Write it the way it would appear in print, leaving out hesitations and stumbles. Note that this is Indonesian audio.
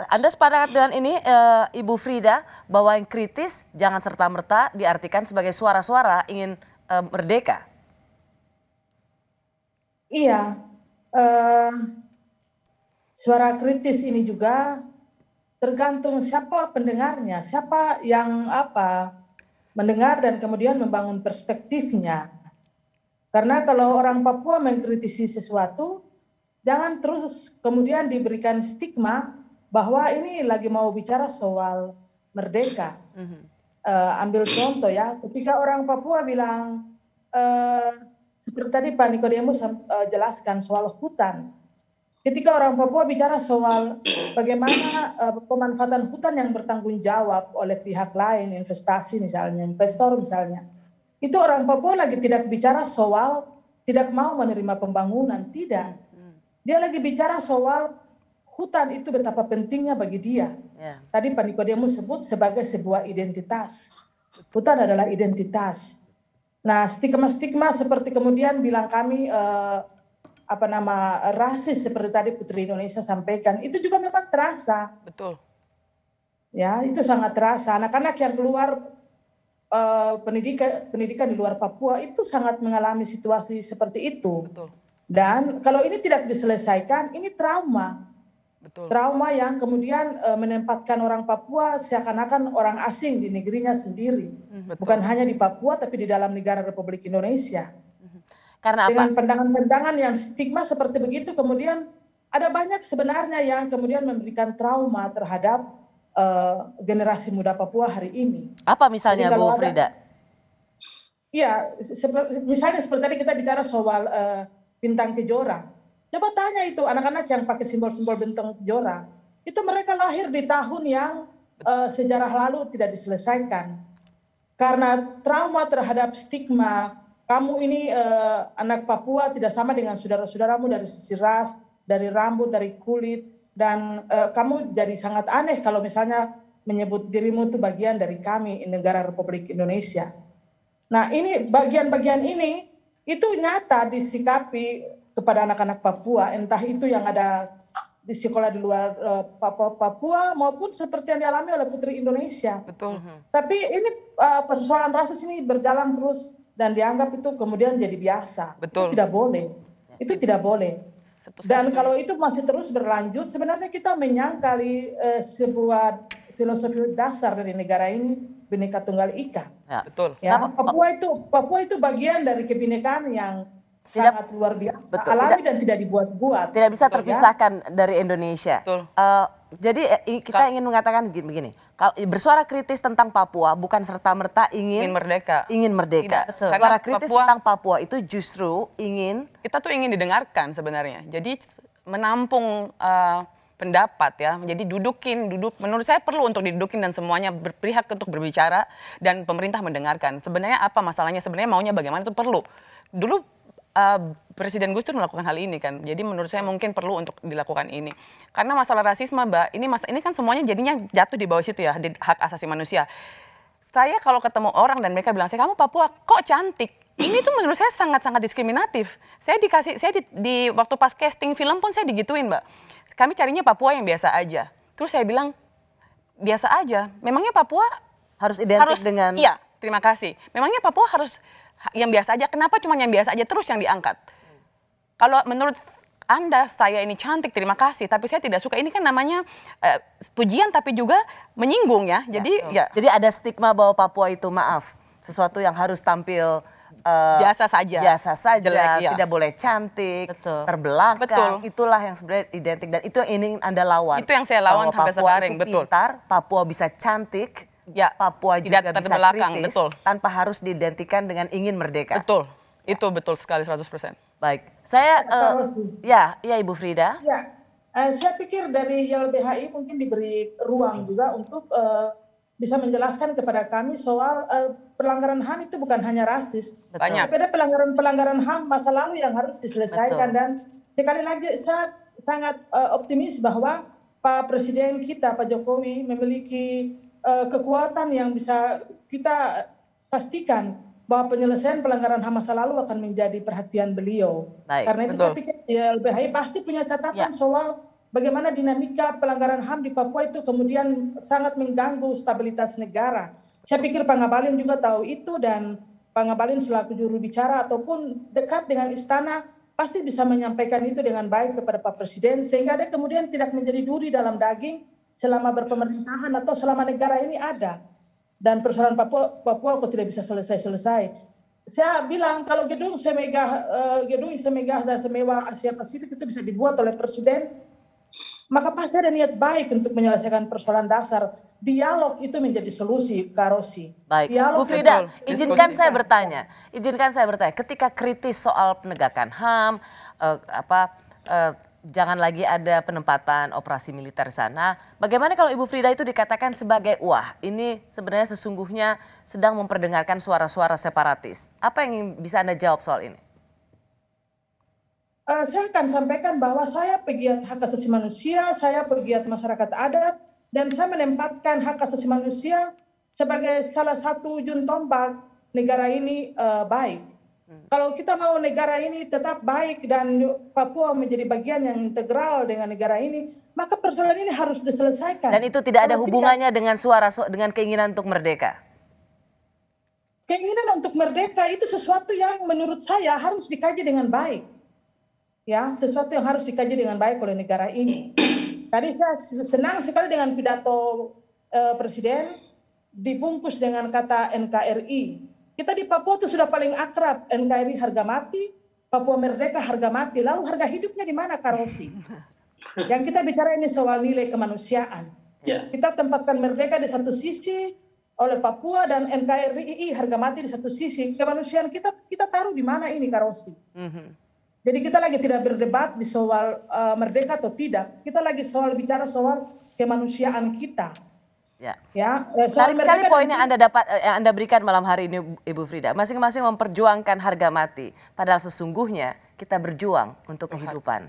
Anda sepakat dengan ini, Ibu Frida, bahwa yang kritis jangan serta-merta diartikan sebagai suara-suara ingin merdeka? Iya, eh, suara kritis ini juga tergantung siapa pendengarnya, siapa yang mendengar dan kemudian membangun perspektifnya. Karena kalau orang Papua mengkritisi sesuatu, jangan terus kemudian diberikan stigma bahwa ini lagi mau bicara soal merdeka. Ambil contoh ya, ketika orang Papua bilang, seperti tadi Pak Nikodemus jelaskan soal hutan. Ketika orang Papua bicara soal bagaimana pemanfaatan hutan yang bertanggung jawab oleh pihak lain, investasi misalnya, investor misalnya, itu orang Papua lagi tidak bicara soal tidak mau menerima pembangunan, tidak. Dia lagi bicara soal hutan itu betapa pentingnya bagi dia. Tadi Pak Nikodemus sebut sebagai sebuah identitas. Hutan adalah identitas. Nah, stigma-stigma seperti kemudian bilang kami rasis seperti tadi Putri Indonesia sampaikan, itu juga memang terasa. Betul. Ya, itu sangat terasa. Anak-anak yang keluar pendidikan di luar Papua itu sangat mengalami situasi seperti itu. Betul. Dan kalau ini tidak diselesaikan, ini trauma. Betul. Trauma yang kemudian menempatkan orang Papua seakan-akan orang asing di negerinya sendiri. Betul. Bukan hanya di Papua, tapi di dalam negara Republik Indonesia. Karena dengan apa? pandangan-pandangan yang stigma seperti begitu, kemudian ada banyak sebenarnya yang kemudian memberikan trauma terhadap generasi muda Papua hari ini. Apa misalnya Bu Frida? Iya, misalnya seperti tadi kita bicara soal bintang kejora. Coba tanya itu anak-anak yang pakai simbol-simbol bintang kejora, itu mereka lahir di tahun yang sejarah lalu tidak diselesaikan. Karena trauma terhadap stigma, kamu ini anak Papua tidak sama dengan saudara-saudaramu dari sisi ras, dari rambut, dari kulit, dan kamu jadi sangat aneh kalau misalnya menyebut dirimu itu bagian dari kami, negara Republik Indonesia. Nah, ini bagian-bagian ini itu nyata disikapi kepada anak-anak Papua, entah itu yang ada di sekolah di luar Papua maupun seperti yang dialami oleh Putri Indonesia. Betul. Tapi ini persoalan rasis ini berjalan terus dan dianggap itu kemudian jadi biasa. Betul. Itu tidak boleh. Itu tidak boleh. Dan kalau itu masih terus berlanjut, sebenarnya kita menyangkali sebuah filosofi dasar dari negara ini, Bhinneka Tunggal Ika. Ya, betul. Ya, Papua itu bagian dari kebinekaan yang sangat luar biasa, alami dan tidak dibuat-buat. Tidak bisa terpisahkan dari Indonesia. Betul. Jadi kita ingin mengatakan begini, kalau bersuara kritis tentang Papua bukan serta-merta ingin merdeka. Tidak. Suara kritis tentang Papua itu justru kita tuh ingin didengarkan sebenarnya. Jadi menampung pendapat ya, menjadi menurut saya perlu untuk didudukin dan semuanya berpihak untuk berbicara dan pemerintah mendengarkan. Sebenarnya apa masalahnya, sebenarnya maunya bagaimana itu perlu. Dulu Presiden Gus Dur melakukan hal ini kan, jadi menurut saya mungkin perlu untuk dilakukan ini. Karena masalah rasisme Mbak, ini kan semuanya jadinya jatuh di bawah situ ya, di hak asasi manusia. Saya kalau ketemu orang dan mereka bilang, kamu Papua kok cantik, ini tuh menurut saya sangat-sangat diskriminatif. Di waktu pas casting film pun saya digituin Mbak. Kami carinya Papua yang biasa aja. Terus saya bilang, biasa aja, memangnya Papua harus identik dengan... Iya, terima kasih. Memangnya Papua harus yang biasa aja, kenapa cuma yang biasa aja terus yang diangkat? Kalau menurut Anda, saya ini cantik, terima kasih, tapi saya tidak suka. Ini kan namanya pujian tapi juga menyinggung ya. Jadi ada stigma bahwa Papua itu sesuatu yang harus tampil biasa saja, jelek, tidak boleh cantik, terbelakang. Itulah yang sebenarnya identik dan itu yang ingin Anda lawan. Itu yang saya lawan sampai sekarang, betul. Pintar, Papua bisa cantik. Ya, Papua juga bisa kritis, betul. Tanpa harus diidentikan dengan ingin merdeka. Betul, itu betul sekali 100%. Baik, saya ya Ibu Frida. Ya, saya pikir dari YLBHI mungkin diberi ruang juga untuk bisa menjelaskan kepada kami soal pelanggaran HAM itu bukan hanya rasis, banyak. tapi ada pelanggaran HAM masa lalu yang harus diselesaikan. Dan sekali lagi saya sangat optimis bahwa Pak Presiden kita, Pak Jokowi memiliki kekuatan yang bisa kita pastikan bahwa penyelesaian pelanggaran HAM masa lalu akan menjadi perhatian beliau. Karena itu saya pikir YLBHI pasti punya catatan soal bagaimana dinamika pelanggaran HAM di Papua itu kemudian sangat mengganggu stabilitas negara. Saya pikir Pak Ngabalin juga tahu itu, dan Pak Ngabalin selaku juru bicara ataupun dekat dengan istana pasti bisa menyampaikan itu dengan baik kepada Pak Presiden, sehingga dia kemudian tidak menjadi duri dalam daging selama berpemerintahan atau selama negara ini ada. Dan persoalan Papua kok tidak bisa selesai-selesai. Saya bilang kalau gedung semegah dan semewah Asia Pasifik itu bisa dibuat oleh Presiden, maka pasti ada niat baik untuk menyelesaikan persoalan dasar. Dialog itu menjadi solusi, Kak Rosi. Baik, Dialog, Bu Frida, betul. izinkan Diskusi. saya bertanya, ketika kritis soal penegakan HAM, jangan lagi ada penempatan operasi militer di sana. Bagaimana kalau Ibu Frida itu dikatakan sebagai wah, ini sebenarnya sesungguhnya sedang memperdengarkan suara-suara separatis. Apa yang bisa Anda jawab soal ini? Saya akan sampaikan bahwa saya pegiat hak asasi manusia, saya pegiat masyarakat adat, dan saya menempatkan hak asasi manusia sebagai salah satu ujung tombak negara ini baik. Kalau kita mau negara ini tetap baik dan Papua menjadi bagian yang integral dengan negara ini, maka persoalan ini harus diselesaikan. Dan itu tidak ada hubungannya dengan dengan keinginan untuk merdeka? Keinginan untuk merdeka itu sesuatu yang menurut saya harus dikaji dengan baik. Ya, sesuatu yang harus dikaji dengan baik oleh negara ini. Tadi saya senang sekali dengan pidato Presiden dibungkus dengan kata NKRI. Kita di Papua itu sudah paling akrab, NKRI harga mati, Papua merdeka harga mati. Lalu harga hidupnya di mana, Kak Rosi? Yang kita bicara ini soal nilai kemanusiaan. Kita tempatkan merdeka di satu sisi oleh Papua dan NKRI harga mati di satu sisi. Kemanusiaan kita taruh di mana ini, Kak Rosi? Jadi kita lagi tidak berdebat di soal merdeka atau tidak. Kita lagi bicara soal kemanusiaan kita. Ya, menarik sekali poin yang Anda berikan malam hari ini, Ibu Frida. Masing-masing memperjuangkan harga mati, padahal sesungguhnya kita berjuang untuk kehidupan.